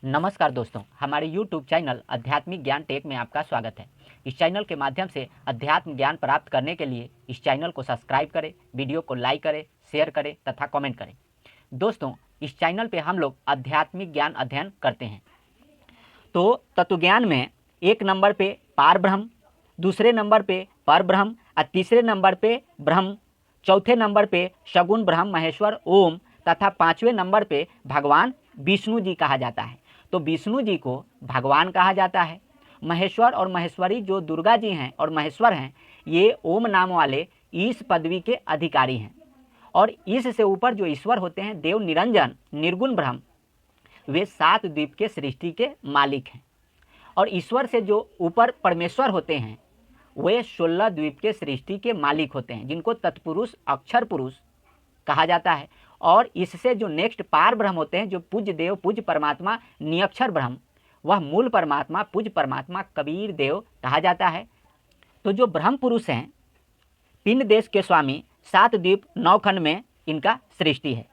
नमस्कार दोस्तों, हमारे YouTube चैनल आध्यात्मिक ज्ञान टेक में आपका स्वागत है। इस चैनल के माध्यम से अध्यात्म ज्ञान प्राप्त करने के लिए इस चैनल को सब्सक्राइब करें, वीडियो को लाइक करें, शेयर करें तथा कमेंट करें। दोस्तों, इस चैनल पे हम लोग आध्यात्मिक ज्ञान अध्ययन करते हैं। तो तत्वज्ञान में एक नंबर पे पार ब्रह्म, दूसरे नंबर पे पर ब्रह्म और तीसरे नंबर पे ब्रह्म, चौथे नंबर पे सगुण ब्रह्म महेश्वर ओम तथा पाँचवें नंबर पे भगवान विष्णु जी कहा जाता है। तो विष्णु जी को भगवान कहा जाता है। महेश्वर और महेश्वरी जो दुर्गा जी हैं और महेश्वर हैं, ये ओम नाम वाले इस पदवी के अधिकारी हैं। और इससे ऊपर जो ईश्वर होते हैं देव निरंजन निर्गुण ब्रह्म, वे 7 द्वीप के सृष्टि के मालिक हैं। और ईश्वर से जो ऊपर परमेश्वर होते हैं वे 16 द्वीप के सृष्टि के मालिक होते हैं, जिनको तत्पुरुष अक्षर पुरुष कहा जाता है। और इससे जो नेक्स्ट पार ब्रह्म होते हैं, जो पूज्य देव पूज्य परमात्मा नियक्षर ब्रह्म, वह मूल परमात्मा पूज्य परमात्मा कबीर देव कहा जाता है। तो जो ब्रह्म पुरुष हैं, पिंड देश के स्वामी, 7 द्वीप 9 खंड में इनका सृष्टि है।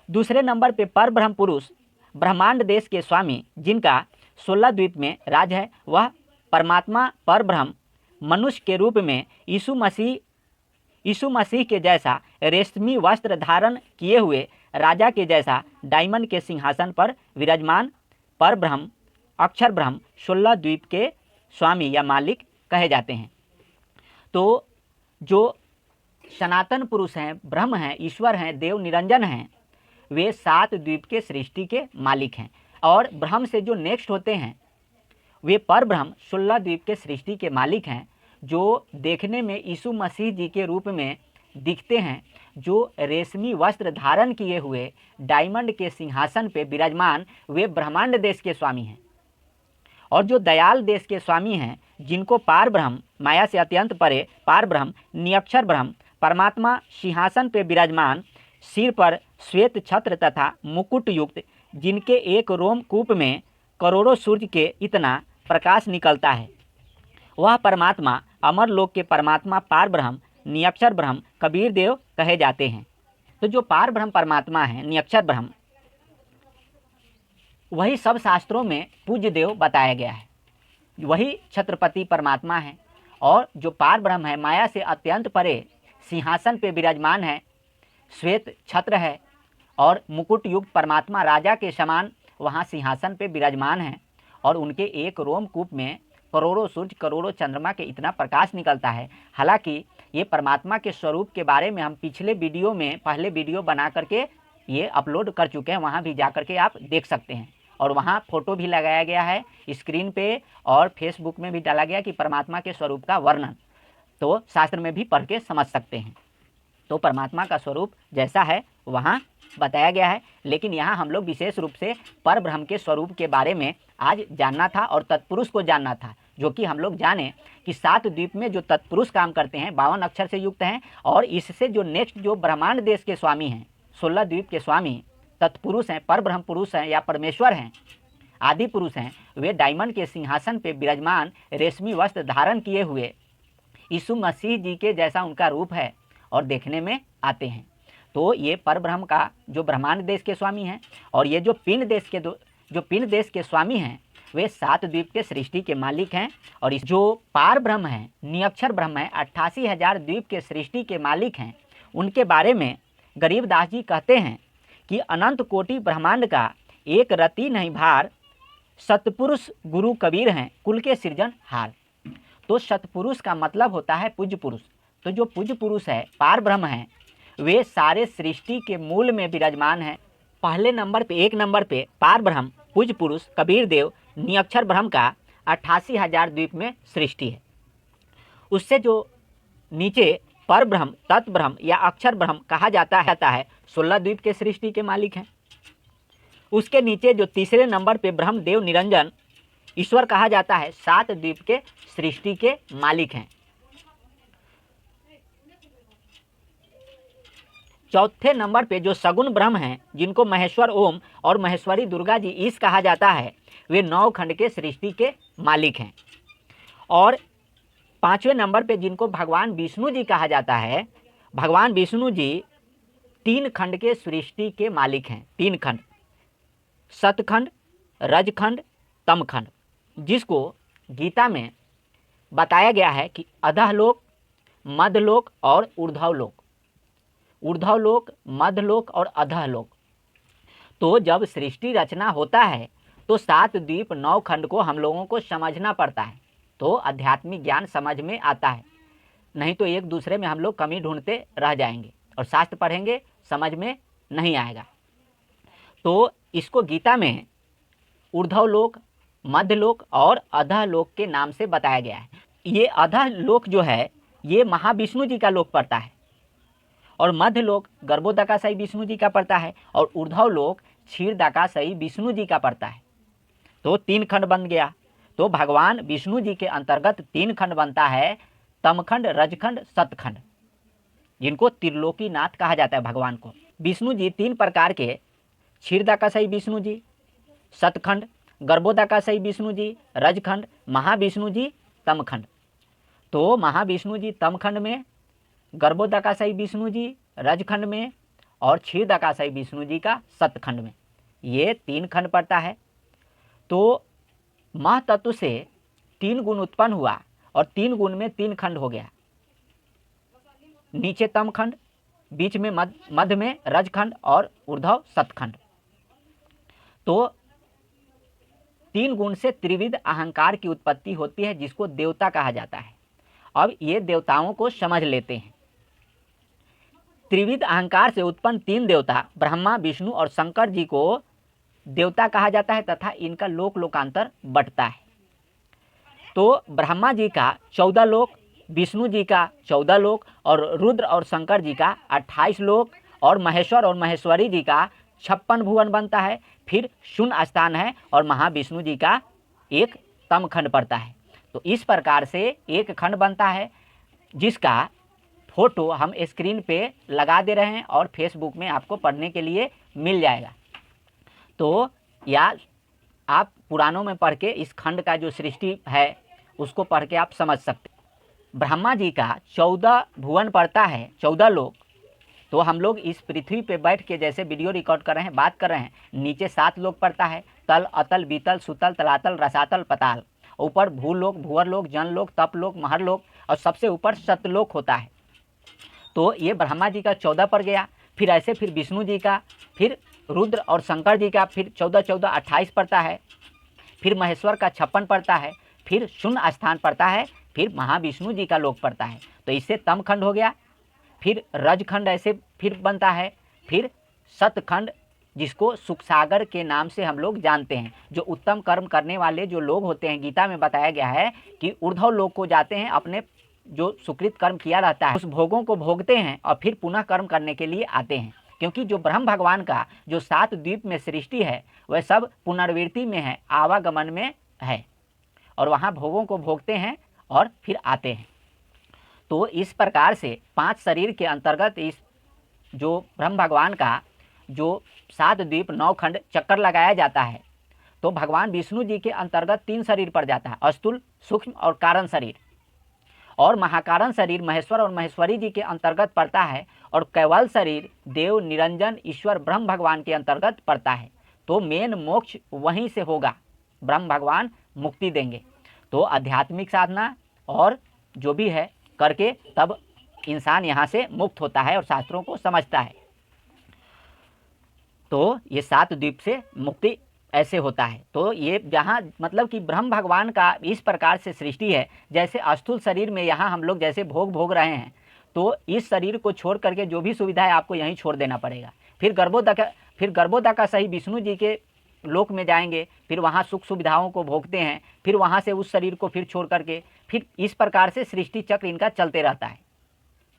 दूसरे नंबर पे पर ब्रह्म पुरुष ब्रह्मांड देश के स्वामी, जिनका 16 द्वीप में राज है, वह परमात्मा पर ब्रह्म मनुष्य के रूप में यीशु मसीह के जैसा रेशमी वस्त्र धारण किए हुए राजा के जैसा डायमंड के सिंहासन पर विराजमान पर ब्रह्म अक्षर ब्रह्म 16 द्वीप के स्वामी या मालिक कहे जाते हैं। तो जो सनातन पुरुष हैं, ब्रह्म हैं, ईश्वर हैं, देव निरंजन हैं, वे 7 द्वीप के सृष्टि के मालिक हैं। और ब्रह्म से जो नेक्स्ट होते हैं वे पर ब्रह्म 16 द्वीप के सृष्टि के मालिक हैं, जो देखने में यीशु मसीह जी के रूप में दिखते हैं, जो रेशमी वस्त्र धारण किए हुए डायमंड के सिंहासन पे विराजमान वे ब्रह्मांड देश के स्वामी हैं। और जो दयाल देश के स्वामी हैं, जिनको पार ब्रह्म माया से अत्यंत परे पार ब्रह्म नियक्षर ब्रह्म परमात्मा सिंहासन पे विराजमान, सिर पर श्वेत छत्र तथा मुकुट युक्त, जिनके एक रोम कूप में करोड़ों सूर्य के इतना प्रकाश निकलता है, वह परमात्मा अमर लोक के परमात्मा पार ब्रह्म नियक्षर ब्रह्म कबीर देव कहे जाते हैं। तो जो पार ब्रह्म परमात्मा है नियक्षर ब्रह्म, वही सब शास्त्रों में पूज्य देव बताया गया है, वही छत्रपति परमात्मा है। और जो पार ब्रह्म है माया से अत्यंत परे सिंहासन पे विराजमान है, श्वेत छत्र है और मुकुट युक्त परमात्मा राजा के समान वहाँ सिंहासन पे विराजमान है। और उनके एक रोम कूप में करोड़ों सूर्य करोड़ों चंद्रमा के इतना प्रकाश निकलता है। हालांकि ये परमात्मा के स्वरूप के बारे में हम पिछले वीडियो में पहले वीडियो बना करके ये अपलोड कर चुके हैं, वहाँ भी जा करके आप देख सकते हैं। और वहाँ फोटो भी लगाया गया है स्क्रीन पे, और फेसबुक में भी डाला गया कि परमात्मा के स्वरूप का वर्णन, तो शास्त्र में भी पढ़ के समझ सकते हैं। तो परमात्मा का स्वरूप जैसा है वहाँ बताया गया है। लेकिन यहाँ हम लोग विशेष रूप से पर ब्रह्म के स्वरूप के बारे में आज जानना था और तत्पुरुष को जानना था, जो कि हम लोग जाने कि 7 द्वीप में जो तत्पुरुष काम करते हैं 52 अक्षर से युक्त हैं। और इससे जो नेक्स्ट जो ब्रह्मांड देश के स्वामी हैं, 16 द्वीप के स्वामी तत्पुरुष हैं, पर ब्रह्म पुरुष हैं या परमेश्वर हैं, आदि पुरुष हैं, वे डायमंड के सिंहासन पे विराजमान रेशमी वस्त्र धारण किए हुए यीशु मसीह जी के जैसा उनका रूप है और देखने में आते हैं। तो ये पर ब्रह्म का जो ब्रह्मांड देश के स्वामी हैं, और ये जो पिंड देश के स्वामी हैं, वे 7 द्वीप के सृष्टि के मालिक हैं। और इस जो पार ब्रह्म हैं नियक्षर ब्रह्म हैं 88,000 द्वीप के सृष्टि के मालिक हैं, उनके बारे में गरीबदास जी कहते हैं कि अनंत कोटि ब्रह्मांड का एक रति नहीं भार, सतपुरुष गुरु कबीर हैं कुल के सृजन हार। तो सतपुरुष का मतलब होता है पूज्य पुरुष। तो जो पूज्य पुरुष है पार ब्रह्म है, वे सारे सृष्टि के मूल में विराजमान हैं। पहले नंबर पे एक नंबर पे पार ब्रह्म पूज्य पुरुष कबीर देव नियक्षर ब्रह्म का 88,000 द्वीप में सृष्टि है। उससे जो नीचे पर ब्रह्म तत् ब्रह्म या अक्षर ब्रह्म कहा जाता है 16 द्वीप के सृष्टि के मालिक हैं। उसके नीचे जो तीसरे नंबर पे ब्रह्म देव निरंजन ईश्वर कहा जाता है 7 द्वीप के सृष्टि के मालिक हैं। चौथे नंबर पे जो सगुण ब्रह्म हैं, जिनको महेश्वर ओम और महेश्वरी दुर्गा जी ईश कहा जाता है, वे 9 खंड के सृष्टि के मालिक हैं। और 5वें नंबर पे जिनको भगवान विष्णु जी कहा जाता है, भगवान विष्णु जी 3 खंड के सृष्टि के मालिक हैं। 3 खंड सतखंड, रजखंड, तमखंड, जिसको गीता में बताया गया है कि अधःलोक, मध्यलोक और ऊर्ध्वलोक। ऊर्ध्वलोक, मध्यलोक और अधःलोक। तो जब सृष्टि रचना होता है तो 7 द्वीप 9 खंड को हम लोगों को समझना पड़ता है, तो आध्यात्मिक ज्ञान समझ में आता है। नहीं तो एक दूसरे में हम लोग कमी ढूंढते रह जाएंगे और शास्त्र पढ़ेंगे समझ में नहीं आएगा। तो इसको गीता में ऊर्ध्वलोक, मध्यलोक और अधःलोक के नाम से बताया गया है। ये अधःलोक जो है ये महाविष्णु जी का लोक पड़ता है, और मध्यलोक गर्भोदकाशायी विष्णु जी का पड़ता है, और ऊर्ध्वलोक क्षीरदाकाशायी विष्णु जी का पड़ता है। तो 3 खंड बन गया। तो भगवान विष्णु जी के अंतर्गत 3 खंड बनता है, तमखंड, रजखंड, सतखंड, जिनको त्रिलोकीनाथ कहा जाता है भगवान को। विष्णु जी 3 प्रकार के, क्षीरदाकाशायी विष्णु जी, सतखंड, गर्भोदकाशायी विष्णु जी, रजखंड, महाविष्णु जी तमखंड। तो महाविष्णु जी तमखंड में, गर्भोदकाशायी विष्णु जी रजखंड में, और क्षीरदाकाशायी विष्णु जी का सतखंड में, ये 3 खंड पड़ता है। तो महतत्व से 3 गुण उत्पन्न हुआ, और 3 गुण में 3 खंड हो गया। नीचे तमखंड, बीच में मध्य में रजखंड और ऊर्ध्व सतखंड। तो 3 गुण से त्रिविध अहंकार की उत्पत्ति होती है, जिसको देवता कहा जाता है। अब ये देवताओं को समझ लेते हैं। त्रिविध अहंकार से उत्पन्न 3 देवता ब्रह्मा, विष्णु और शंकर जी को देवता कहा जाता है, तथा इनका लोक लोकांतर बंटता है। तो ब्रह्मा जी का 14 लोक, विष्णु जी का 14 लोक, और रुद्र और शंकर जी का 28 लोक, और महेश्वर और महेश्वरी जी का 56 भुवन बनता है। फिर शून्य स्थान है, और महाविष्णु जी का एक तम खंड पड़ता है। तो इस प्रकार से एक खंड बनता है, जिसका फोटो हम स्क्रीन पे लगा दे रहे हैं, और फेसबुक में आपको पढ़ने के लिए मिल जाएगा। तो या आप पुराणों में पढ़ के इस खंड का जो सृष्टि है उसको पढ़ के आप समझ सकते हैं। ब्रह्मा जी का 14 भुवन पड़ता है, 14 लोक। तो हम लोग इस पृथ्वी पे बैठ के जैसे वीडियो रिकॉर्ड कर रहे हैं, बात कर रहे हैं, नीचे 7 लोक पड़ता है, तल, अतल, बीतल, सुतल, तलातल, रसातल, पताल। ऊपर भूलोक, भूवरलोक, जनलोक, तपलोक, महरलोक, और सबसे ऊपर सतलोक होता है। तो ये ब्रह्मा जी का 14 पड़ गया। फिर ऐसे फिर विष्णु जी का, फिर रुद्र और शंकर जी का फिर 14 14 28 पड़ता है। फिर महेश्वर का 56 पड़ता है। फिर शून्य स्थान पड़ता है। फिर महाविष्णु जी का लोक पड़ता है। तो इससे तमखंड हो गया। फिर रजखंड ऐसे फिर बनता है। फिर सतखंड, जिसको सुखसागर के नाम से हम लोग जानते हैं। जो उत्तम कर्म करने वाले जो लोग होते हैं, गीता में बताया गया है कि ऊर्ध्व लोक को जाते हैं, अपने जो सुकृत कर्म किया रहता है उस भोगों को भोगते हैं, और फिर पुनः कर्म करने के लिए आते हैं। क्योंकि जो ब्रह्म भगवान का जो 7 द्वीप में सृष्टि है वह सब पुनर्वृत्ति में है, आवागमन में है, और वहाँ भोगों को भोगते हैं और फिर आते हैं। तो इस प्रकार से 5 शरीर के अंतर्गत इस जो ब्रह्म भगवान का जो 7 द्वीप 9 खंड चक्कर लगाया जाता है, तो भगवान विष्णु जी के अंतर्गत 3 शरीर पड़ जाता है, स्थूल, सूक्ष्म और कारण शरीर। और महाकारण शरीर महेश्वर और महेश्वरी जी के अंतर्गत पड़ता है, और कैवल शरीर देव, निरंजन, ईश्वर, ब्रह्म भगवान के अंतर्गत पड़ता है। तो मेन मोक्ष वहीं से होगा, ब्रह्म भगवान मुक्ति देंगे। तो आध्यात्मिक साधना और जो भी है करके तब इंसान यहाँ से मुक्त होता है और शास्त्रों को समझता है। तो ये 7 द्वीप से मुक्ति ऐसे होता है। तो ये जहाँ मतलब कि ब्रह्म भगवान का इस प्रकार से सृष्टि है। जैसे स्थूल शरीर में यहाँ हम लोग जैसे भोग रहे हैं, तो इस शरीर को छोड़ करके जो भी सुविधा है आपको यहीं छोड़ देना पड़ेगा। फिर गर्भोदकाशायी विष्णु जी के लोक में जाएंगे, फिर वहाँ सुख सुविधाओं को भोगते हैं, फिर वहाँ से उस शरीर को फिर छोड़ करके फिर इस प्रकार से सृष्टि चक्र इनका चलते रहता है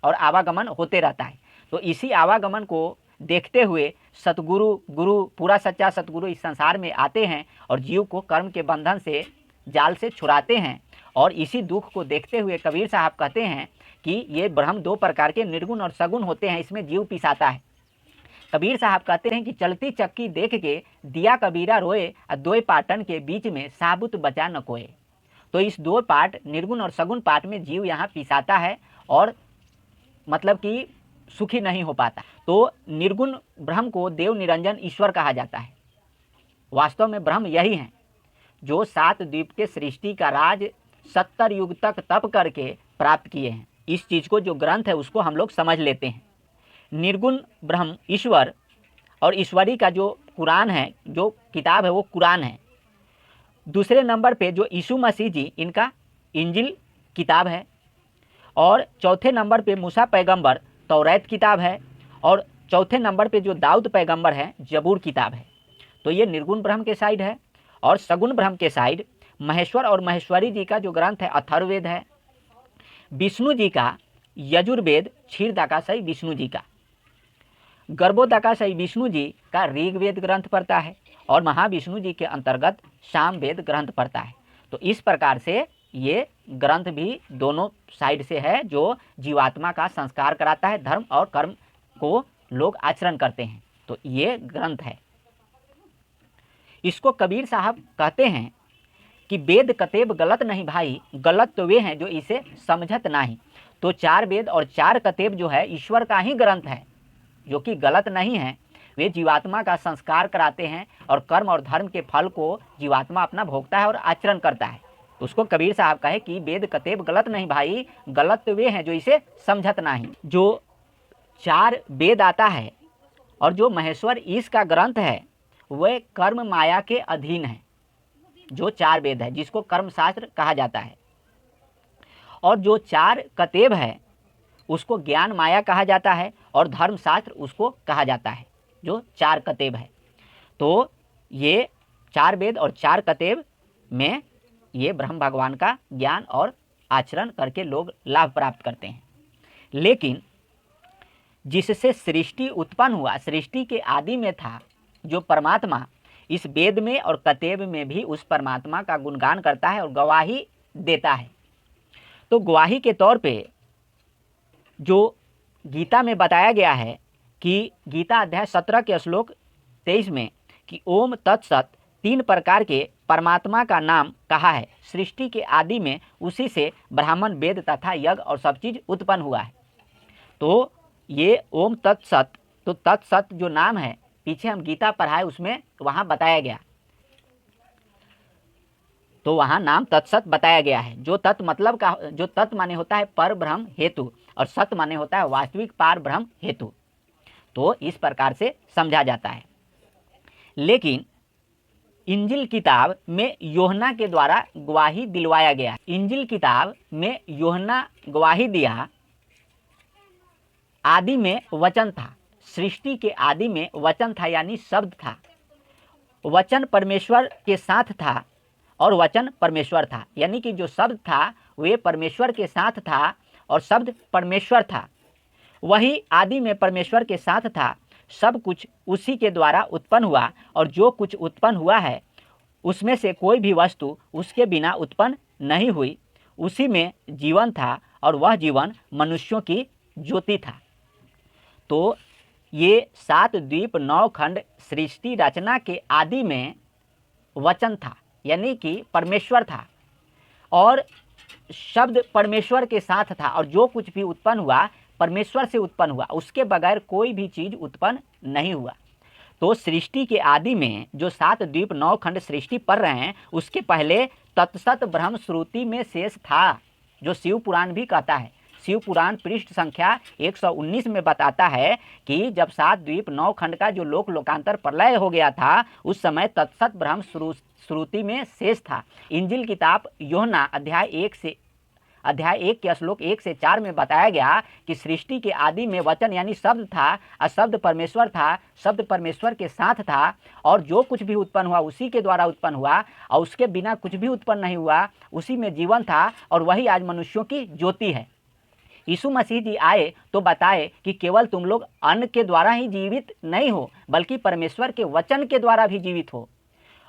और आवागमन होते रहता है। तो इसी आवागमन को देखते हुए सतगुरु, गुरु, पूरा सच्चा सतगुरु इस संसार में आते हैं और जीव को कर्म के बंधन से, जाल से छुड़ाते हैं। और इसी दुख को देखते हुए कबीर साहब कहते हैं कि ये ब्रह्म 2 प्रकार के निर्गुण और सगुण होते हैं, इसमें जीव पिसाता है। कबीर साहब कहते हैं कि चलती चक्की देख के दिया कबीरा रोए, 2 पाटन के बीच में साबुत बचा न कोए। तो इस 2 पाट, निर्गुण और सगुण पाट में जीव यहाँ पिसाता है और मतलब कि सुखी नहीं हो पाता। तो निर्गुण ब्रह्म को देव, निरंजन, ईश्वर कहा जाता है। वास्तव में ब्रह्म यही हैं जो 7 द्वीप के सृष्टि का राज 70 युग तक तप करके प्राप्त किए हैं। इस चीज़ को जो ग्रंथ है उसको हम लोग समझ लेते हैं। निर्गुण ब्रह्म ईश्वर और ईश्वरी का जो कुरान है, जो किताब है वो कुरान है। दूसरे नंबर पे जो यीशु मसीह जी, इनका इंजिल किताब है। और चौथे नंबर पे मूसा पैगंबर तौरात किताब है। और चौथे नंबर पे जो दाऊद पैगंबर है जबूर किताब है। तो ये निर्गुण ब्रह्म के साइड है। और सगुण ब्रह्म के साइड महेश्वर और महेश्वरी जी का जो ग्रंथ है अथर्ववेद है। विष्णु जी का यजुर्वेद क्षीरदाकाशई विष्णु जी का, गर्भोदाकाशई विष्णु जी का ऋग्वेद ग्रंथ पड़ता है। और महाविष्णु जी के अंतर्गत सामवेद ग्रंथ पड़ता है। तो इस प्रकार से ये ग्रंथ भी दोनों साइड से है जो जीवात्मा का संस्कार कराता है, धर्म और कर्म को लोग आचरण करते हैं। तो ये ग्रंथ है। इसको कबीर साहब कहते हैं कि वेद कतेब गलत नहीं भाई, गलत तो वे हैं जो इसे समझत नहीं। तो 4 वेद और 4 कतेब जो है ईश्वर का ही ग्रंथ है, जो कि गलत नहीं है। वे जीवात्मा का संस्कार कराते हैं और कर्म और धर्म के फल को जीवात्मा अपना भोगता है और आचरण करता है। उसको कबीर साहब कहे कि वेद कतेब गलत नहीं भाई, गलत तो वे हैं जो इसे समझत नहीं। जो 4 वेद आता है और जो महेश्वर ईश का ग्रंथ है वह कर्म माया के अधीन है। जो 4 वेद है जिसको कर्मशास्त्र कहा जाता है। और जो 4 कतेब है उसको ज्ञान माया कहा जाता है और धर्मशास्त्र उसको कहा जाता है, जो 4 कतेब है। तो ये 4 वेद और 4 कतेब में ये ब्रह्म भगवान का ज्ञान और आचरण करके लोग लाभ प्राप्त करते हैं। लेकिन जिससे सृष्टि उत्पन्न हुआ, सृष्टि के आदि में था जो परमात्मा, इस वेद में और कतेब में भी उस परमात्मा का गुणगान करता है और गवाही देता है। तो गवाही के तौर पे जो गीता में बताया गया है कि गीता अध्याय 17 के श्लोक 23 में कि ओम तत्सत 3 प्रकार के परमात्मा का नाम कहा है। सृष्टि के आदि में उसी से ब्राह्मण, वेद तथा यज्ञ और सब चीज़ उत्पन्न हुआ है। तो ये ओम तत्सत, तो तत्सत जो नाम है पीछे हम गीता पढ़ाए उसमें वहाँ बताया गया। तो वहाँ नाम तत्सत बताया गया है। जो तत् मतलब का, जो तत् माने होता है पर ब्रह्म हेतु और सत माने होता है वास्तविक पार ब्रह्म हेतु। तो इस प्रकार से समझा जाता है। लेकिन इंजिल किताब में यूहन्ना के द्वारा गवाही दिलवाया गया। इंजिल किताब में यूहन्ना गवाही दिया, आदि में वचन था। सृष्टि के आदि में वचन था, यानी शब्द था। वचन परमेश्वर के साथ था और वचन परमेश्वर था, यानी कि जो शब्द था वे परमेश्वर के साथ था और शब्द परमेश्वर था। वही आदि में परमेश्वर के साथ था। सब कुछ उसी के द्वारा उत्पन्न हुआ और जो कुछ उत्पन्न हुआ है उसमें से कोई भी वस्तु उसके बिना उत्पन्न नहीं हुई। उसी में जीवन था और वह जीवन मनुष्यों की ज्योति था। तो ये 7 द्वीप 9 खंड सृष्टि रचना के आदि में वचन था, यानी कि परमेश्वर था और शब्द परमेश्वर के साथ था और जो कुछ भी उत्पन्न हुआ परमेश्वर से उत्पन्न हुआ। उसके बगैर कोई भी चीज़ उत्पन्न नहीं हुआ। तो सृष्टि के आदि में जो 7 द्वीप 9 खंड सृष्टि पढ़ रहे हैं उसके पहले तत्सत ब्रह्म श्रुति में शेष था, जो शिव पुराण भी कहता है। शिव पुराण पृष्ठ संख्या 119 में बताता है कि जब 7 द्वीप 9 खंड का जो लोक लोकांतर प्रलय हो गया था उस समय तत्सत ब्रह्म श्रुति में शेष था। इंजिल किताब यूहन्ना अध्याय 1 के श्लोक 1 से 4 में बताया गया कि सृष्टि के आदि में वचन यानी शब्द था और शब्द परमेश्वर था, शब्द परमेश्वर के साथ था और जो कुछ भी उत्पन्न हुआ उसी के द्वारा उत्पन्न हुआ और उसके बिना कुछ भी उत्पन्न नहीं हुआ। उसी में जीवन था और वही आज मनुष्यों की ज्योति है। यीशु मसीह जी आए तो बताए कि केवल तुम लोग अन्न के द्वारा ही जीवित नहीं हो बल्कि परमेश्वर के वचन के द्वारा भी जीवित हो।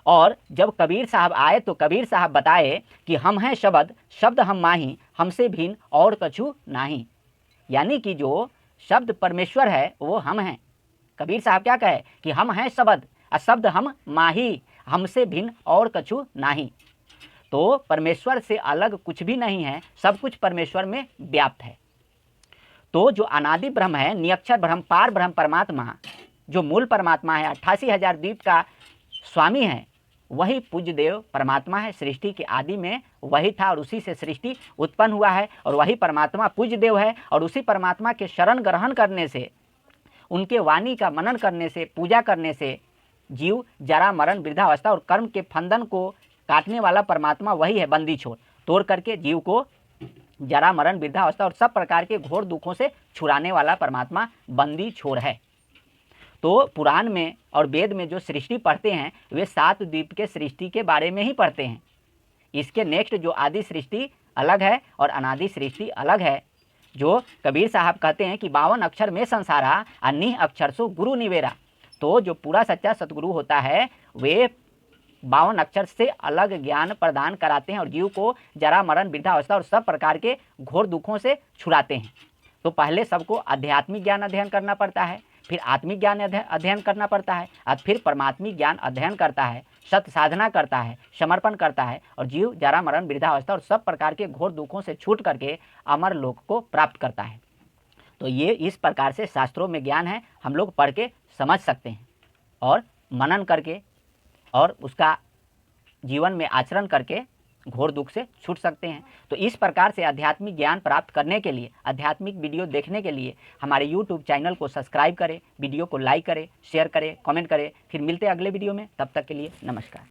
और जब कबीर साहब आए तो कबीर साहब बताए कि हम हैं शब्द, शब्द हम माही, हमसे भिन्न और कछु नाही। यानी कि जो शब्द परमेश्वर है वो हम हैं। कबीर साहब क्या कहे कि हम हैं शब्द और शब्द हम माही, हमसे भिन्न और कछु नाही। तो परमेश्वर से अलग कुछ भी नहीं है, सब कुछ परमेश्वर में व्याप्त है। तो जो अनादि ब्रह्म है, निरक्षर ब्रह्म, पार ब्रह्म परमात्मा, जो मूल परमात्मा है, 88,000 द्वीप का स्वामी हैं वही पूज्य देव परमात्मा है। सृष्टि के आदि में वही था और उसी से सृष्टि उत्पन्न हुआ है और वही परमात्मा पूज्य देव है। और उसी परमात्मा के शरण ग्रहण करने से, उनके वाणी का मनन करने से, पूजा करने से जीव जरा मरण वृद्धावस्था और कर्म के फंदन को काटने वाला परमात्मा वही है। बंदी छोड़ तोड़ करके जीव को जरा मरण वृद्धावस्था और सब प्रकार के घोर दुखों से छुड़ाने वाला परमात्मा बंदी छोड़ है। तो पुराण में और वेद में जो सृष्टि पढ़ते हैं वे 7 द्वीप के सृष्टि के बारे में ही पढ़ते हैं। इसके नेक्स्ट जो आदि सृष्टि अलग है और अनादि सृष्टि अलग है। जो कबीर साहब कहते हैं कि 52 अक्षर में संसारा अन्य अक्षर सो गुरु निवेरा। तो जो पूरा सच्चा सतगुरु होता है वे 52 अक्षर से अलग ज्ञान प्रदान कराते हैं और जीव को जरा मरण वृद्धावस्था और सब प्रकार के घोर दुखों से छुड़ाते हैं। तो पहले सबको आध्यात्मिक ज्ञान अध्ययन करना पड़ता है, फिर आत्मिक ज्ञान अध्ययन करना पड़ता है और फिर परमात्मिक ज्ञान अध्ययन करता है, सत्य साधना करता है, समर्पण करता है और जीव जरा मरण वृद्धावस्था और सब प्रकार के घोर दुखों से छूट करके अमर लोक को प्राप्त करता है। तो ये इस प्रकार से शास्त्रों में ज्ञान है, हम लोग पढ़ के समझ सकते हैं और मनन करके और उसका जीवन में आचरण करके घोर दुख से छूट सकते हैं। तो इस प्रकार से आध्यात्मिक ज्ञान प्राप्त करने के लिए, आध्यात्मिक वीडियो देखने के लिए हमारे YouTube चैनल को सब्सक्राइब करें, वीडियो को लाइक करें, शेयर करें, कमेंट करें। फिर मिलते हैं अगले वीडियो में, तब तक के लिए नमस्कार।